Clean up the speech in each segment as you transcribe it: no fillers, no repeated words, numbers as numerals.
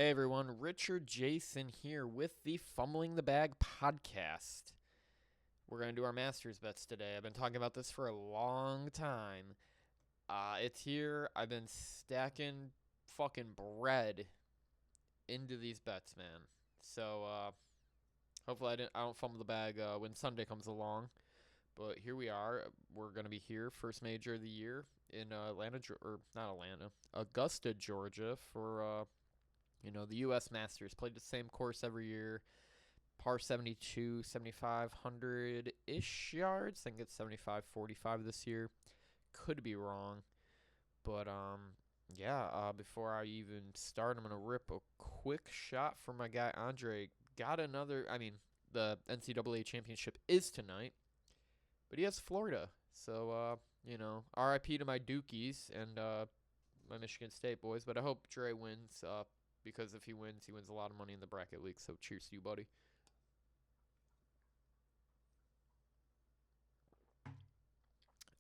Hey everyone, Richard Jason here with the Fumbling the Bag podcast. We're going to do our Masters bets today. I've been talking about this for a long time. It's here. I've been stacking fucking bread into these bets, man. So hopefully I don't fumble the bag when Sunday comes along. But here we are. We're going to be here, first major of the year in Augusta, Georgia for the U.S. Masters. Played the same course every year. Par 72, 7,500-ish yards. I think it's 7,545 this year. Could be wrong. But, before I even start, I'm going to rip a quick shot for my guy Andre. The NCAA championship is tonight. But he has Florida. So, RIP to my Dukies and my Michigan State boys. But I hope Dre wins. Because if he wins a lot of money in the bracket league. So cheers to you, buddy.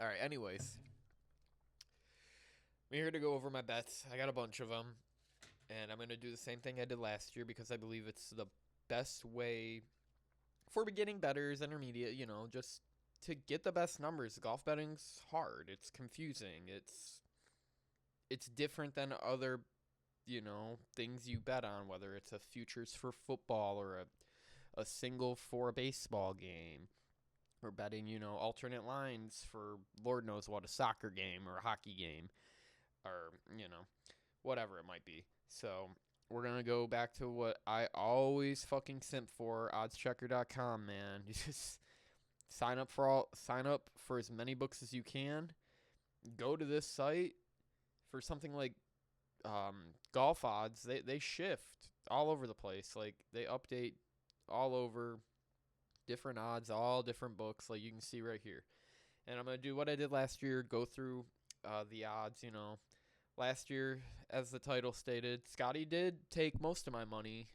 All right, anyways. I'm here to go over my bets. I got a bunch of them. And I'm going to do the same thing I did last year because I believe it's the best way for beginning bettors, intermediate, just to get the best numbers. Golf betting's hard. It's confusing. It's different than other things you bet on, whether it's a futures for football or a single for a baseball game, or betting, alternate lines for Lord knows what, a soccer game or a hockey game, or, whatever it might be. So we're going to go back to what I always fucking simp for, oddschecker.com, man. You just sign up for as many books as you can. Go to this site for something like golf odds. They shift all over the place. Like they update all over, different odds, all different books, like you can see right here. And I'm gonna do what I did last year, go through the odds. Last year, as the title stated, Scottie did take most of my money.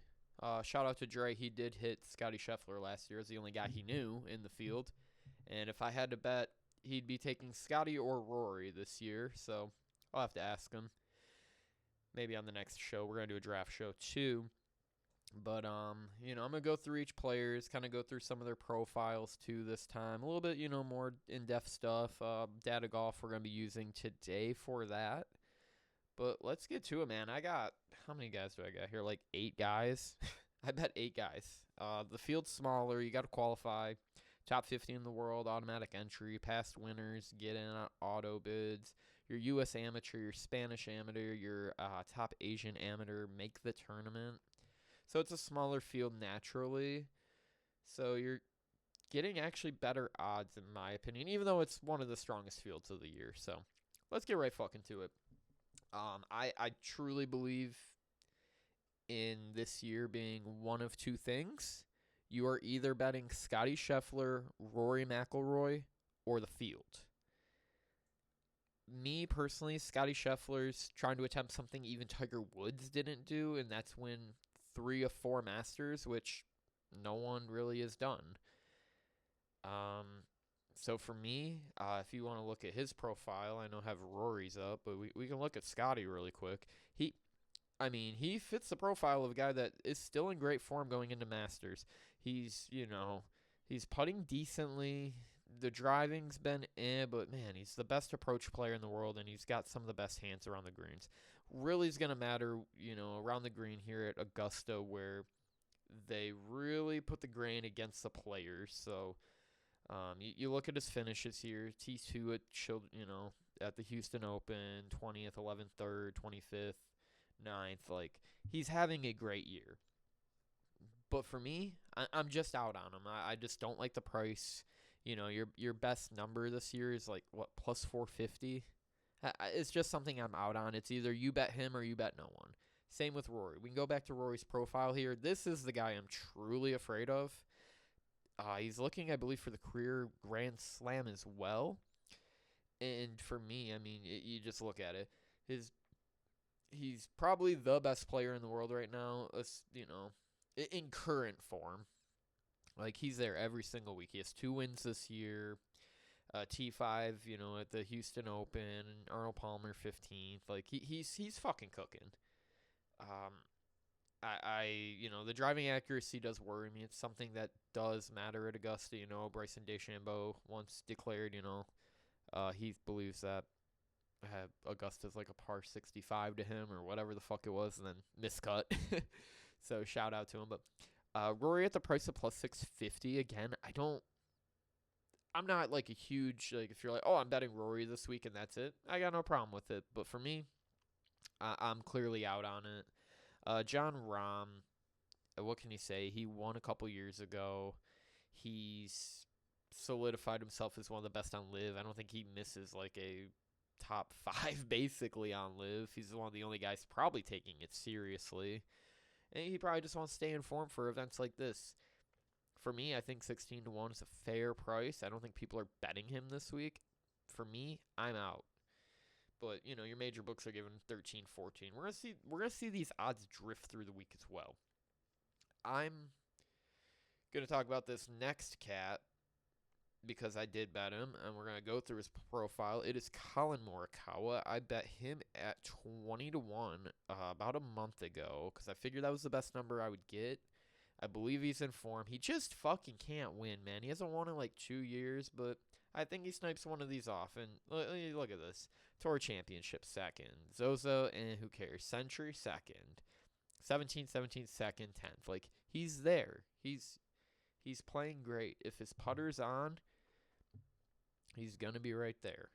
Shout out to Dre, he did hit Scottie Scheffler last year as the only guy he knew in the field. And if I had to bet, he'd be taking Scottie or Rory this year. So I'll have to ask him. Maybe on the next show. We're going to do a draft show too. But, I'm going to go through each player's, kind of go through some of their profiles too this time. A little bit, more in-depth stuff. Data golf we're going to be using today for that. But let's get to it, man. How many guys do I got here? Like 8 guys. I bet 8 guys. The field's smaller. You got to qualify. Top 50 in the world, automatic entry, past winners, get in on auto bids. Your U.S. amateur, your Spanish amateur, your top Asian amateur make the tournament. So it's a smaller field naturally. So you're getting actually better odds, in my opinion, even though it's one of the strongest fields of the year. So let's get right fucking to it. I truly believe in this year being one of two things. You are either betting Scottie Scheffler, Rory McIlroy, or the field. Me personally, Scottie Scheffler's trying to attempt something even Tiger Woods didn't do, and that's win 3 of 4 Masters, which no one really has done. So for me, if you want to look at his profile, I know I have Rory's up, but we can look at Scottie really quick. He fits the profile of a guy that is still in great form going into Masters. He's putting decently. The driving's been but man, he's the best approach player in the world, and he's got some of the best hands around the greens. Really is going to matter, around the green here at Augusta, where they really put the grain against the players. So you look at his finishes here, T2 at the Houston Open, 20th, 11th, 3rd, 25th. 9th. Like, he's having a great year. But for me, I'm just out on him. I just don't like the price. Your best number this year is like, what, plus 450? It's just something I'm out on. It's either you bet him or you bet no one. Same with Rory. We can go back to Rory's profile here. This is the guy I'm truly afraid of. He's looking, I believe, for the career Grand Slam as well. And for me, you just look at it. He's probably the best player in the world right now, in current form. Like, he's there every single week. He has 2 wins this year. T5, at the Houston Open. Arnold Palmer, 15th. Like, he's fucking cooking. the driving accuracy does worry me. It's something that does matter at Augusta. Bryson DeChambeau once declared, he believes that Augusta's like a par 65 to him or whatever the fuck it was, and then miscut. So shout out to him. But Rory at the price of plus 650 again. I'm not like a huge, like, if you're like, oh, I'm betting Rory this week and that's it, I got no problem with it. But for me, I'm clearly out on it. John Rahm, what can you say? He won a couple years ago. He's solidified himself as one of the best on Live. I don't think he misses like a top 5 basically on Live. He's one of the only guys probably taking it seriously. And he probably just wants to stay in form for events like this. For me, I think 16-1 is a fair price. I don't think people are betting him this week. For me, I'm out. But, your major books are giving 13, 14. We're gonna see these odds drift through the week as well. I'm gonna talk about this next cat because I did bet him, and we're gonna go through his profile. It is Colin Morikawa. I bet him at 20-1 about a month ago because I figured that was the best number I would get. I believe he's in form. He just fucking can't win, man. He hasn't won in like 2 years, but I think he snipes one of these off. And look at this. Tour Championship second. Zozo, and who cares? Century second. 17, 17 second, 10th. Like, he's there. He's playing great. If his putter's on, he's going to be right there.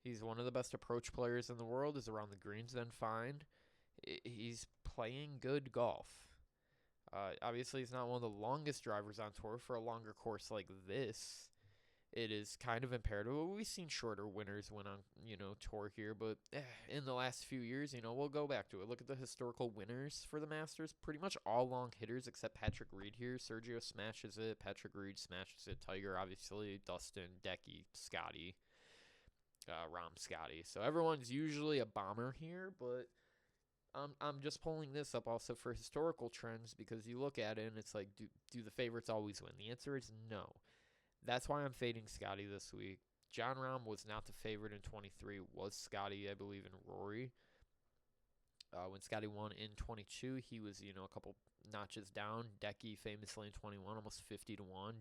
He's one of the best approach players in the world. Is around the greens, then fine. He's playing good golf. Obviously, he's not one of the longest drivers on tour. For a longer course like this, it is kind of imperative. We've seen shorter winners win on, tour here, but in the last few years, we'll go back to it. Look at the historical winners for the Masters. Pretty much all long hitters except Patrick Reed here. Sergio smashes it. Patrick Reed smashes it. Tiger, obviously. Dustin, Decky, Scottie. Rahm, Scottie. So everyone's usually a bomber here, but I'm just pulling this up also for historical trends because you look at it and it's like, do the favorites always win? The answer is no. That's why I'm fading Scottie this week. John Rahm was not the favorite in 23. Was Scottie, I believe, in Rory. When Scottie won in 22, he was, a couple notches down. Decky famously in 21, almost 50-1.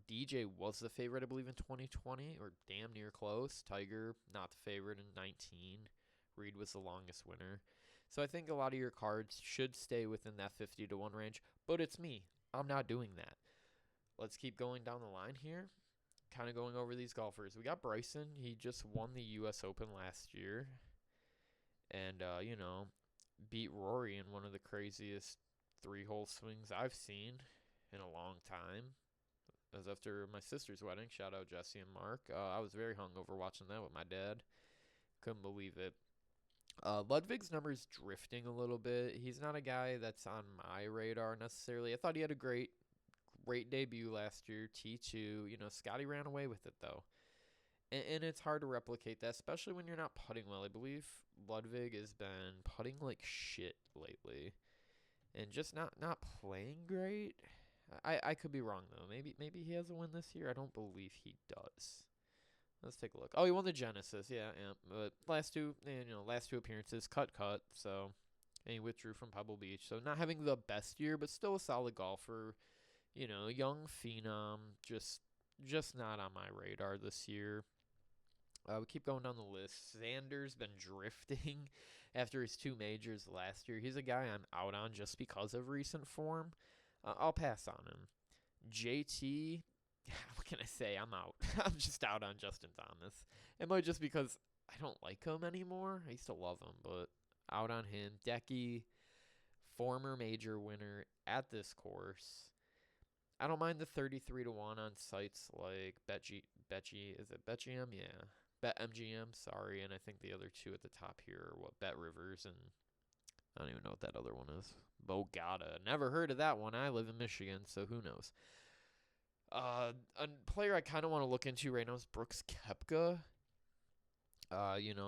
DJ was the favorite, I believe, in 2020, or damn near close. Tiger, not the favorite in 19. Reed was the longest winner. So I think a lot of your cards should stay within that 50-1 range, but it's me. I'm not doing that. Let's keep going down the line here. Kind of going over these golfers. We got Bryson. He just won the U.S. Open last year. And, beat Rory in one of the craziest 3-hole swings I've seen in a long time. It was after my sister's wedding. Shout out Jesse and Mark. I was very hungover watching that with my dad. Couldn't believe it. Ludwig's number's drifting a little bit. He's not a guy that's on my radar necessarily. I thought he had a great debut last year, T2. Scottie ran away with it, though. And it's hard to replicate that, especially when you're not putting well. I believe Ludwig has been putting like shit lately and just not playing great. I could be wrong, though. Maybe he has a win this year. I don't believe he does. Let's take a look. Oh, he won the Genesis. Yeah. But last two appearances, cut. So, and he withdrew from Pebble Beach. So not having the best year, but still a solid golfer. Young phenom, just not on my radar this year. We keep going down the list. Xander's been drifting after his 2 majors last year. He's a guy I'm out on just because of recent form. I'll pass on him. JT, what can I say? I'm out. I'm just out on Justin Thomas. It might just because I don't like him anymore. I used to love him, but out on him. Decky, former major winner at this course. I don't mind the 33-1 on sites like is it BetGM? Yeah. BetMGM, sorry. And I think the other 2 at the top here are Bet Rivers and I don't even know what that other one is. Bogata. Never heard of that one. I live in Michigan, so who knows. A player I kind of want to look into right now is Brooks Koepka.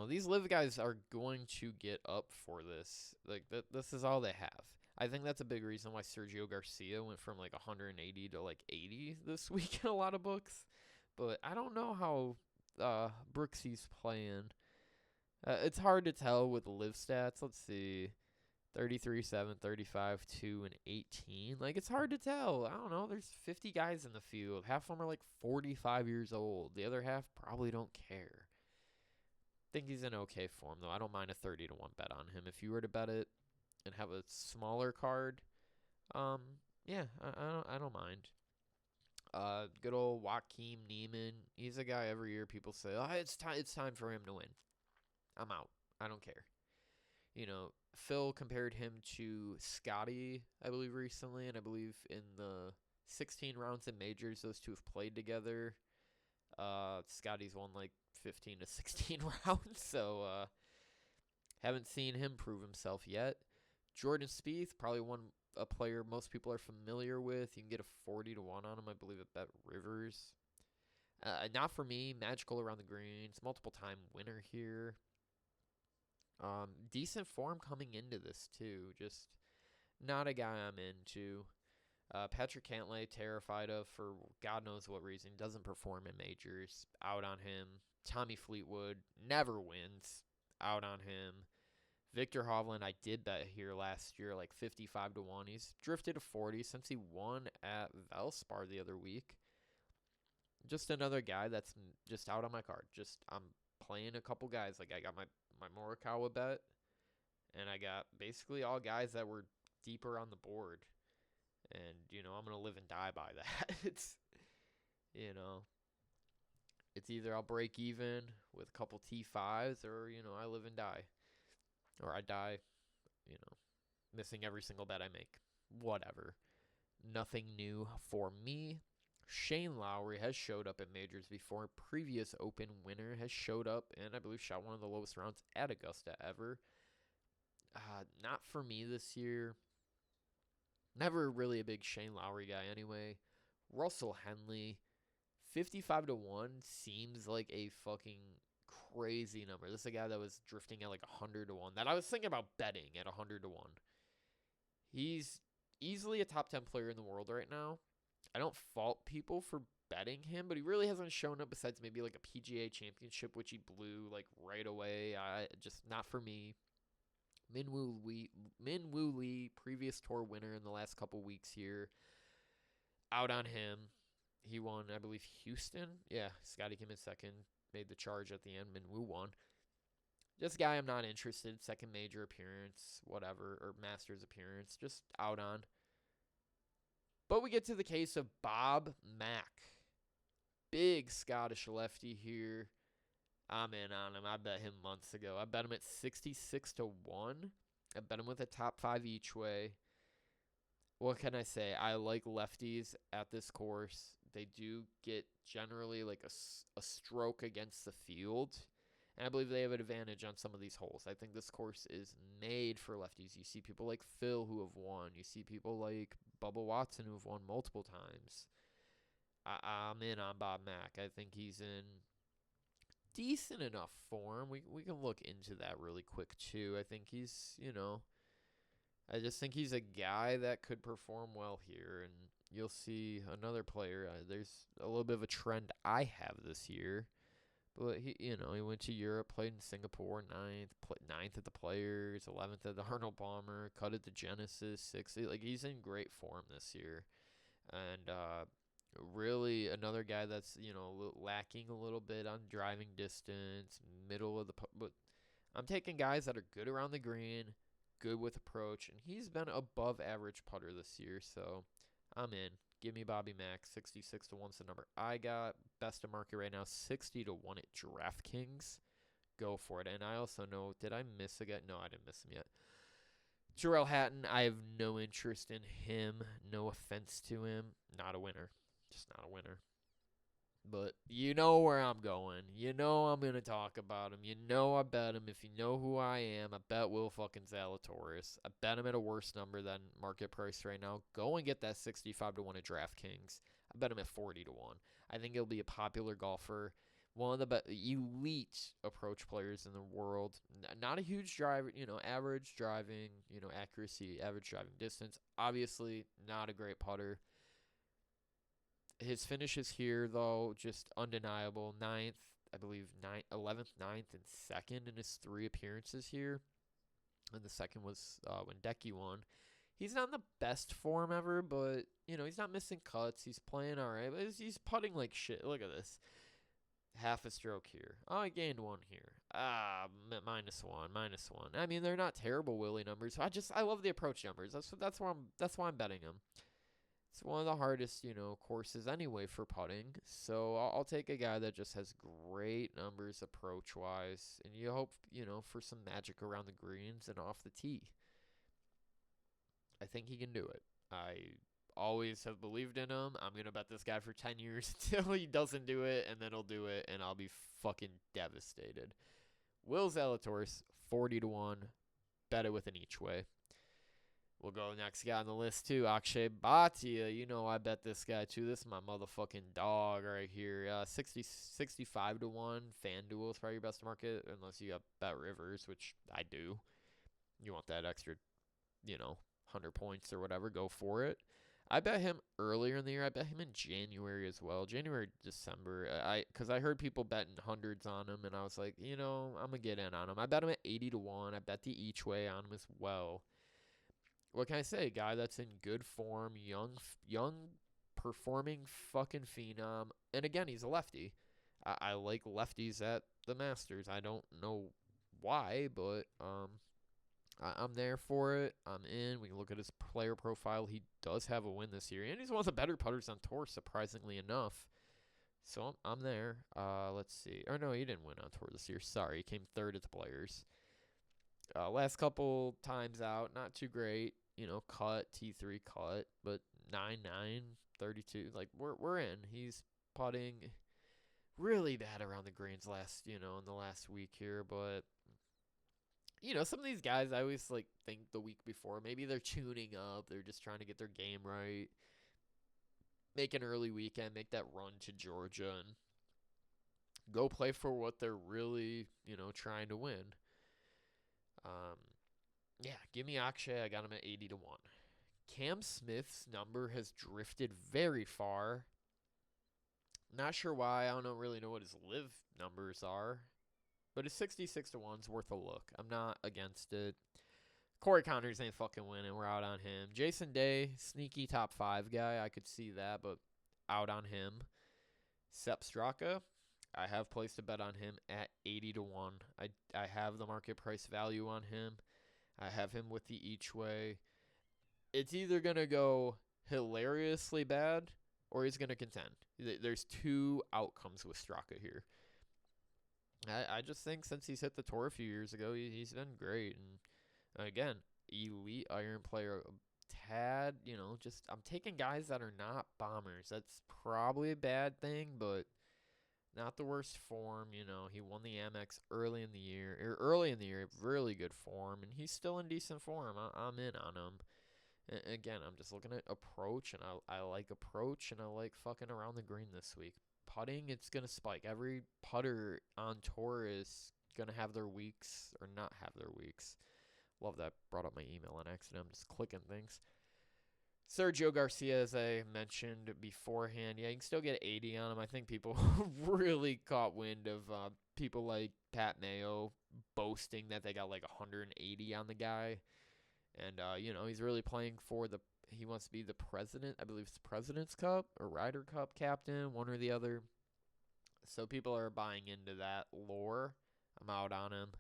These live guys are going to get up for this. Like, this is all they have. I think that's a big reason why Sergio Garcia went from like 180 to like 80 this week in a lot of books. But I don't know how Brooksy's playing. It's hard to tell with the live stats. Let's see. 33, 7, 35, 2, and 18. Like, it's hard to tell. I don't know. There's 50 guys in the field. Half of them are like 45 years old. The other half probably don't care. Think he's in okay form, though. I don't mind a 30 to 1 bet on him. If you were to bet it and have a smaller card, um, yeah, I don't mind. Good old Joaquin Neiman. He's a guy every year people say, "Oh, it's time for him to win." I'm out. I don't care. Phil compared him to Scottie, I believe, recently, and I believe in the 16 rounds in majors, those two have played together. Scottie's won like 15 to 16 rounds, so haven't seen him prove himself yet. Jordan Spieth, probably a player most people are familiar with. You can get a 40 to 1 on him, I believe, at Bet Rivers. Not for me. Magical around the greens. Multiple time winner here. Decent form coming into this, too. Just not a guy I'm into. Patrick Cantlay, terrified of for God knows what reason. Doesn't perform in majors. Out on him. Tommy Fleetwood never wins. Out on him. Victor Hovland, I did bet here last year, like 55 to 1. He's drifted to 40 since he won at Valspar the other week. Just another guy that's just out on my card. I'm playing a couple guys. Like, I got my Morikawa bet, and I got basically all guys that were deeper on the board. And, I'm going to live and die by that. It's either I'll break even with a couple T5s or, I live and die. Or I die, missing every single bet I make. Whatever. Nothing new for me. Shane Lowry has showed up at majors before. Previous Open winner has showed up and I believe shot one of the lowest rounds at Augusta ever. Not for me this year. Never really a big Shane Lowry guy anyway. Russell Henley, 55 to 1 seems like a fucking crazy number. This is a guy that was drifting at like 100 to 1 that I was thinking about betting at 100 to 1. He's easily a top 10 player in the world right now. I don't fault people for betting him, but he really hasn't shown up besides maybe like a PGA championship, which he blew like right away. Just not for me. Minwoo Lee, previous tour winner in the last couple weeks here. Out on him. He won, I believe, Houston. Yeah, Scottie came in second. Made the charge at the end. Minwoo won. This guy I'm not interested. Second major appearance, whatever, or Masters appearance. Just out on. But we get to the case of Bob Mack. Big Scottish lefty here. I'm in on him. I bet him months ago. I bet him at 66 to 1. I bet him with a top 5 each way. What can I say? I like lefties at this course. They do get generally like a stroke against the field. And I believe they have an advantage on some of these holes. I think this course is made for lefties. You see people like Phil who have won. You see people like Bubba Watson who have won multiple times. I'm in on Bob Mack. I think he's in decent enough form. We can look into that really quick too. I think he's, I just think he's a guy that could perform well here. And you'll see another player. There's a little bit of a trend I have this year. But he went to Europe, played in Singapore, ninth at the Players, 11th at the Arnold Palmer, cut at the Genesis, 6th. Like, he's in great form this year, and really another guy that's lacking a little bit on driving distance, middle of the. But I'm taking guys that are good around the green, good with approach, and he's been above average putter this year, so I'm in. Give me Bobby Mack. 66 to 1's the number I got. Best of market right now, 60 to 1 at DraftKings. Go for it. And I also know, did I miss a guy? No, I didn't miss him yet. Jarrell Hatton, I have no interest in him. No offense to him. Not a winner. Just not a winner. But you know where I'm going. You know I'm going to talk about him. You know I bet him. If you know who I am, I bet Will fucking Zalatoris. I bet him at a worse number than market price right now. Go and get that 65 to 1 at DraftKings. I bet him at 40 to 1. I think he'll be a popular golfer. One of the elite approach players in the world. Not a huge driver, average driving, accuracy, average driving distance. Obviously, not a great putter. His finishes here, though, just undeniable. 9th, I believe, 11th, 9th, and 2nd in his 3 appearances here. and the second was when Decky won. He's not in the best form ever, but he's not missing cuts. He's playing all right. But he's putting like shit. Look at this, half a stroke here. Oh, I gained one here. -1, -1. I mean, they're not terrible Willie numbers. I love the approach numbers. That's why I'm betting him. It's one of the hardest, courses anyway for putting. So I'll take a guy that just has great numbers approach wise, and you hope, for some magic around the greens and off the tee. I think he can do it. I always have believed in him. I'm going to bet this guy for 10 years until he doesn't do it, and then he'll do it, and I'll be fucking devastated. Will Zalatoris, 40-1. Bet it with an each way. We'll go next guy on the list, too. Akshay Bhatia. I bet this guy, too. This is my motherfucking dog right here. 65-1. FanDuel is probably your best market, unless you got Bet Rivers, which I do. You want that extra, 100 points or whatever, go for it. I bet him earlier in the year. I bet him in January as well. January, December. Because I heard people betting hundreds on him, and I was like, I'm going to get in on him. I bet him at 80-1. I bet the each way on him as well. What can I say? A guy that's in good form, young performing fucking phenom. And again, he's a lefty. I like lefties at the Masters. I don't know why, but I'm there for it. I'm in. We can look at his player profile. He does have a win this year, and he's one of the better putters on tour, surprisingly enough. So I'm there. Let's see. Or no, he didn't win on tour this year. Sorry, he came third at the Players. Last couple times out, not too great. Cut, T3 cut, but 9-9, 32. Like, we're in. He's putting really bad around the greens in the last week here, but some of these guys I always think the week before, maybe they're tuning up, they're just trying to get their game right, make an early weekend, make that run to Georgia, and go play for what they're really, trying to win. Yeah, give me Akshay. I got him at 80-1. Cam Smith's number has drifted very far. Not sure why. I don't really know what his live numbers are. But his 66-1 is worth a look. I'm not against it. Corey Connors ain't fucking winning. We're out on him. Jason Day, sneaky top 5 guy. I could see that, but out on him. Sepp Straka, I have placed a bet on him at 80-1. I have the market price value on him. I have him with the each way. It's either going to go hilariously bad or he's going to contend. There's two outcomes with Straka here. I just think since he's hit the tour a few years ago, he's been great. And again, elite iron player. Tad, I'm taking guys that are not bombers. That's probably a bad thing, but not the worst form. He won the Amex early in the year, really good form, and he's still in decent form. I'm in on him. And again, I'm just looking at approach, and I like approach, and I like fucking around the green this week. Putting, it's going to spike. Every putter on tour is going to have their weeks or not have their weeks. Love that. Brought up my email on accident. I'm just clicking things. Sergio Garcia, as I mentioned beforehand, yeah, you can still get 80 on him. I think people really caught wind of people like Pat Mayo boasting that they got 180 on the guy. And, he's really playing for he wants to be the president. I believe it's the President's Cup or Ryder Cup captain, one or the other. So people are buying into that lore. I'm out on him.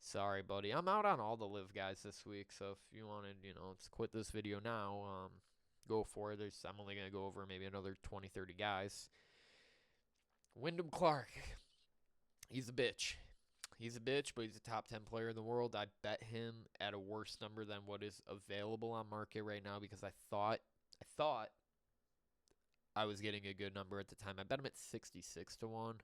Sorry, buddy. I'm out on all the live guys this week. So if you wanted, let's quit this video now. Go for it. I'm only going to go over maybe another 20, 30 guys. Wyndham Clark. He's a bitch. He's a bitch, but he's a top 10 player in the world. I bet him at a worse number than what is available on market right now because I thought I was getting a good number at the time. I bet him at 66-1.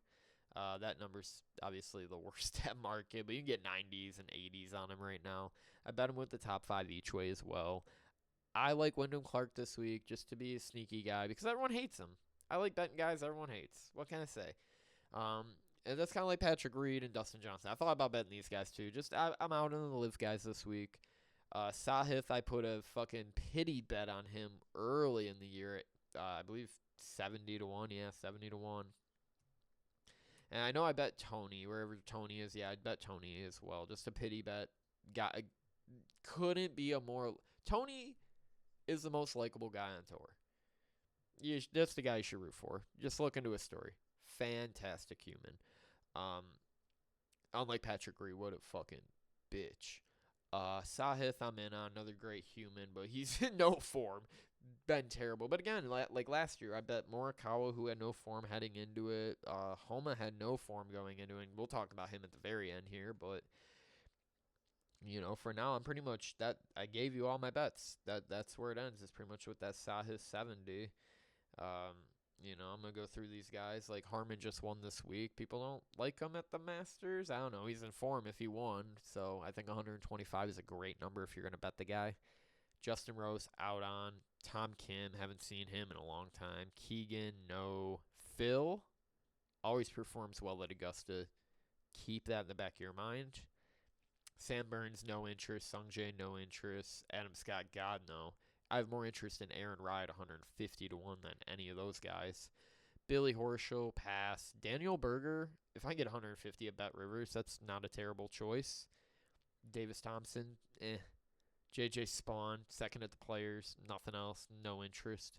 That number's obviously the worst at market, but you can get 90s and 80s on him right now. I bet him with the top 5 each way as well. I like Wyndham Clark this week just to be a sneaky guy because everyone hates him. I like betting guys everyone hates. What can I say? And that's kind of like Patrick Reed and Dustin Johnson. I thought about betting these guys too. I'm out on the live guys this week. Sahith, I put a fucking pity bet on him early in the year at, I believe 70-1. Yeah, 70-1. And I know I bet Tony, wherever Tony is. Yeah, I'd bet Tony as well. Just a pity bet. Couldn't be a more. Tony is the most likable guy on tour. That's the guy you should root for. Just look into his story. Fantastic human. Um, Unlike Patrick Reed, what a fucking bitch. Sahith, I'm in on another great human, but he's in no form. Been terrible. But again, like last year, I bet Morikawa, who had no form heading into it, Homa had no form going into it. We'll talk about him at the very end here, but for now, I'm pretty much that. I gave you all my bets. That's where it ends. It's pretty much with that Sahith 70. Um, I'm gonna go through these guys. Like Harman just won this week. People don't like him at the Masters. I don't know. He's in form if he won. So I think 125 is a great number if you're gonna bet the guy. Justin Rose out on. Tom Kim, haven't seen him in a long time. Keegan, no. Phil always performs well at Augusta. Keep that in the back of your mind. Sam Burns, no interest. Sungjae, no interest. Adam Scott, God, no. I have more interest in Aaron Ride, 150 to 1 than any of those guys. Billy Horschel, pass. Daniel Berger, if I get 150 at Bet Rivers, that's not a terrible choice. Davis Thompson, JJ Spawn, second at the Players, nothing else, no interest.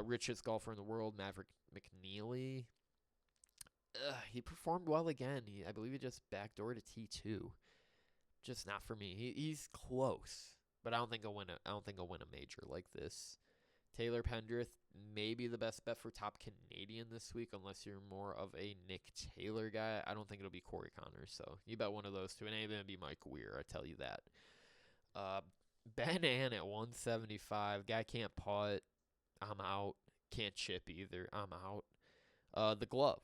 Richest golfer in the world, Maverick McNeely. He performed well again. I believe he just backdoored a T2. Just not for me. He's close, but I don't think he'll win a major like this. Taylor Pendrith, maybe the best bet for top Canadian this week, unless you're more of a Nick Taylor guy. I don't think it'll be Corey Connors, so you bet one of those two. It ain't gonna be Mike Weir, I tell you that. Ben Ann at 175. Guy can't putt. I'm out. Can't chip either. I'm out. The glove.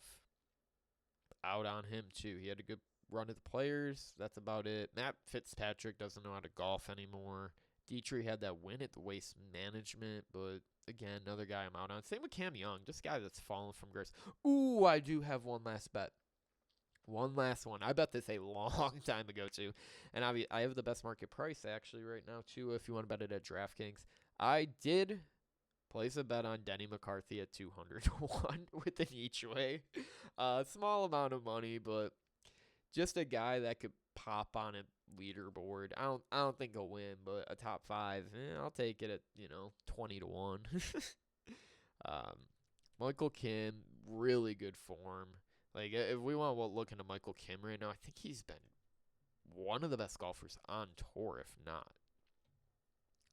Out on him too. He had a good run at the Players. That's about it. Matt Fitzpatrick doesn't know how to golf anymore. Dietrich had that win at the Waste Management, but again, another guy I'm out on. Same with Cam Young, just a guy that's fallen from grace. Ooh, I do have one last bet. One last one. I bet this a long time ago, too. And I have the best market price, actually, right now, too, if you want to bet it at DraftKings. I did place a bet on Denny McCarthy at 200 to 1 with an each way. Small amount of money, but just a guy that could pop on a leaderboard. I don't think he'll win, but a top 5, I'll take it at 20 to 1. Michael Kim, really good form. Like if we want to look into Michael Kim right now, I think he's been one of the best golfers on tour, if not.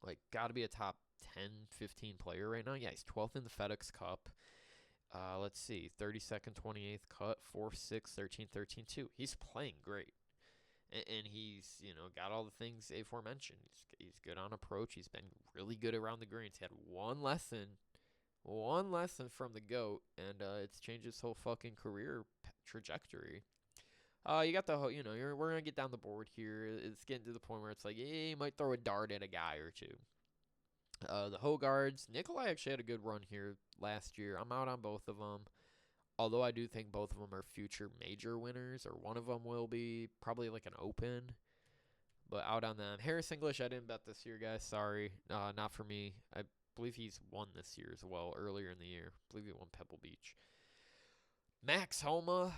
Like got to be a top 10, 15 player right now. Yeah, he's 12th in the FedEx Cup. Let's see, 32nd, 28th cut, 4th, 6th, 13th, 13th, 2. He's playing great. And he's, got all the things aforementioned. He's good on approach. He's been really good around the greens. He had one lesson from the GOAT, and it's changed his whole fucking career trajectory. You got the, we're going to get down the board here. It's getting to the point where it's like, you might throw a dart at a guy or two. The Hogards, Nikolai actually had a good run here last year. I'm out on both of them. Although I do think both of them are future major winners, or one of them will be, probably like an Open. But out on them. Harris English, I didn't bet this year, guys. Sorry. Not for me. I believe he's won this year as well, earlier in the year. I believe he won Pebble Beach. Max Homa,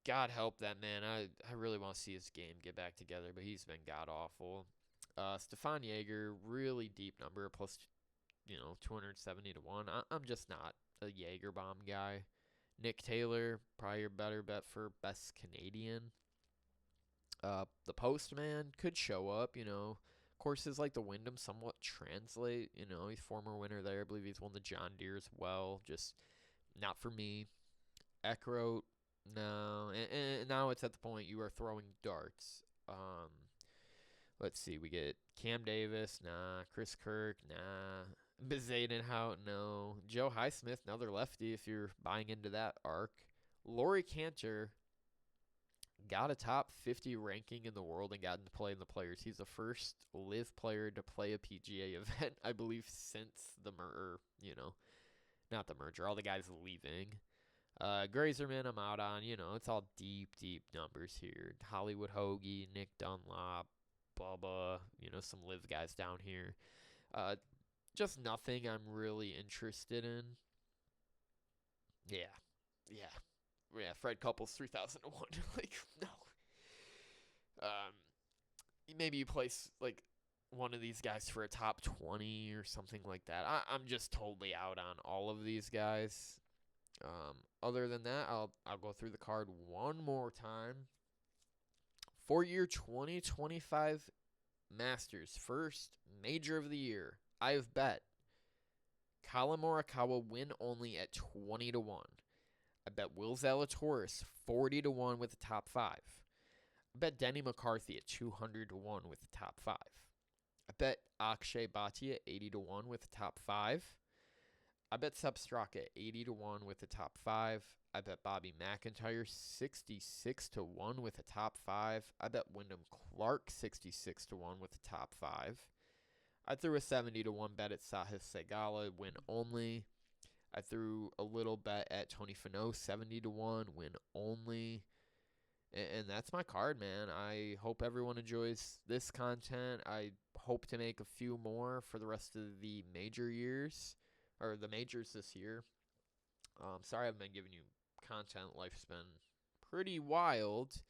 God help that man. I really want to see his game get back together, but he's been god-awful. Stefan Jaeger, really deep number, plus, 270 to 1. I'm just not a Jaeger bomb guy. Nick Taylor, probably your better bet for best Canadian. The Postman could show up, Courses like the Wyndham somewhat translate, he's former winner there. I believe he's won the John Deere as well. Just not for me. Eckroat, no. And now it's at the point you are throwing darts. Let's see, we get Cam Davis, nah. Chris Kirk, nah. Bezadenhout, no. Joe Highsmith, another lefty if you're buying into that arc. Laurie Cantor got a top 50 ranking in the world and got to play in the Players. He's the first live player to play a PGA event, I believe, since the not the merger, all the guys leaving. Grazerman, I'm out on, it's all deep numbers here. Hollywood Hoagie, Nick Dunlop, Bubba, some live guys down here. Just nothing I'm really interested in. Yeah, Fred Couples 3001. Like, no. maybe you place like one of these guys for a top 20 or something like that. I'm just totally out on all of these guys. Other than that, I'll go through the card one more time. For year 2025 Masters, first major of the year, I have bet Colin Morikawa win only at 20 to 1. I bet Will Zalatoris 40 to 1 with the top 5. I bet Denny McCarthy at 200 to 1 with the top 5. I bet Akshay Bhatia 80 to 1 with the top 5. I bet Sepp Straka 80 to 1 with the top 5. I bet Bobby McIntyre 66 to 1 with the top 5. I bet Wyndham Clark 66 to 1 with the top 5. I threw a 70 to 1 bet at Sahith Segala, win only. I threw a little bet at Tony Finau, 70 to 1, win only. And that's my card, man. I hope everyone enjoys this content. I hope to make a few more for the rest of the major years, or the majors this year. Sorry I haven't been giving you content. Life's been pretty wild.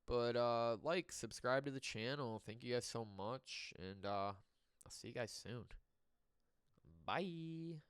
But like, subscribe to the channel. Thank you guys so much. And I'll see you guys soon. Bye.